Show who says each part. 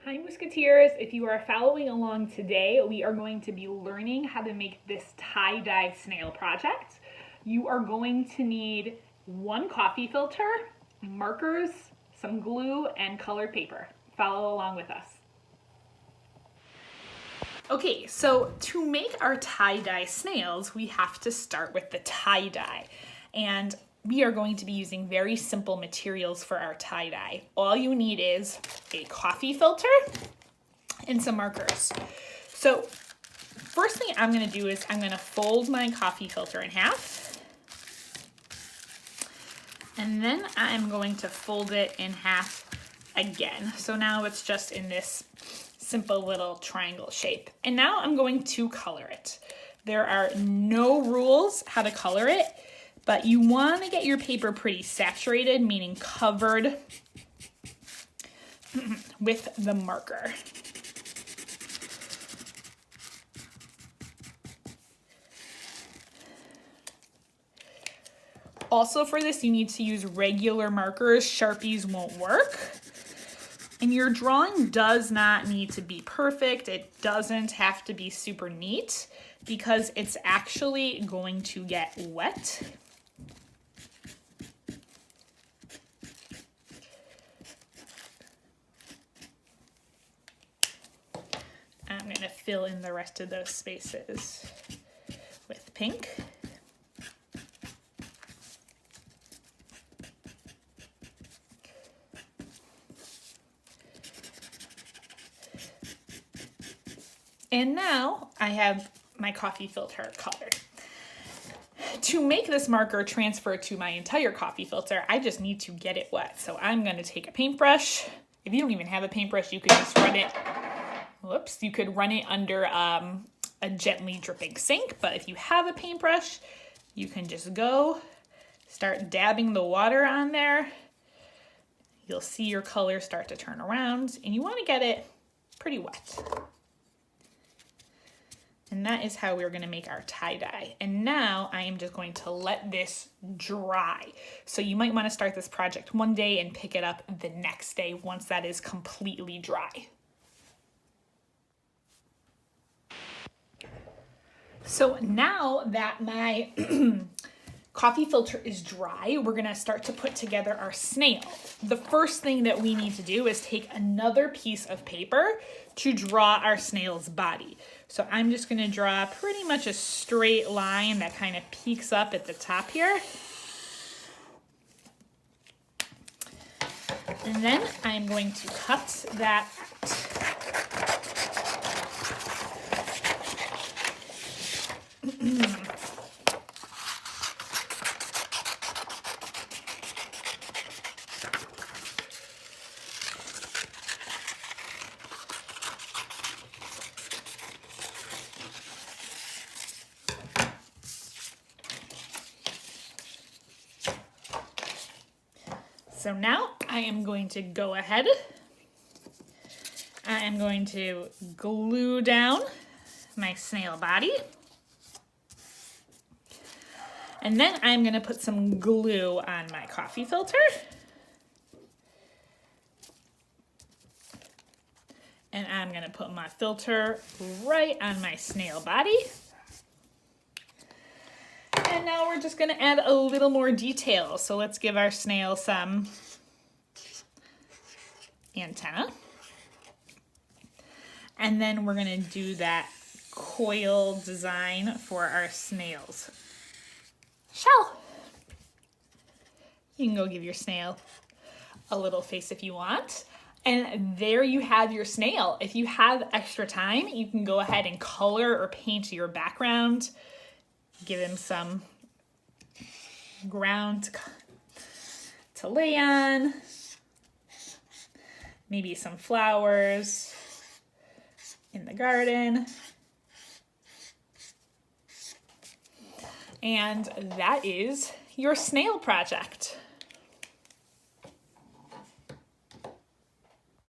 Speaker 1: Hi Musketeers, if you are following along today, we are going to be learning how to make this tie-dye snail project. You are going to need one coffee filter, markers, some glue, and colored paper. Follow along with us. Okay, so to make our tie-dye snails, we have to start with the tie-dye. And we are going to be using very simple materials for our tie-dye. All you need is a coffee filter and some markers. So first thing I'm gonna do is I'm gonna fold my coffee filter in half. And then I'm going to fold it in half again. So now it's just in this simple little triangle shape. And now I'm going to color it. There are no rules how to color it, but you want to get your paper pretty saturated, meaning covered with the marker. Also for this, you need to use regular markers. Sharpies won't work. And your drawing does not need to be perfect. It doesn't have to be super neat because it's actually going to get wet. I'm going to fill in the rest of those spaces with pink. And now I have my coffee filter colored. To make this marker transfer to my entire coffee filter, I just need to get it wet. So I'm going to take a paintbrush. If you don't even have a paintbrush, you could just run it. Whoops, you could run it under a gently dripping sink. But if you have a paintbrush, you can just go start dabbing the water on there. You'll see your color start to turn around, and you want to get it pretty wet. And that is how we're going to make our tie-dye. And now I am just going to let this dry. So you might want to start this project one day and pick it up the next day once that is completely dry. So now that my coffee filter is dry, we're going to start to put together our snail. The first thing that we need to do is take another piece of paper to draw our snail's body. So I'm just going to draw pretty much a straight line that kind of peaks up at the top here. And then I'm going to cut that out. So now I am going to go ahead. I am going to glue down my snail body. And then I'm going to put some glue on my coffee filter. And I'm going to put my filter right on my snail body. And now we're just going to add a little more detail. So let's give our snail some antenna. And then we're going to do that coil design for our snail's shell. You can go give your snail a little face if you want. And there you have your snail. If you have extra time, you can go ahead and color or paint your background. Give him some ground to lay on. Maybe some flowers in the garden. And that is your snail project.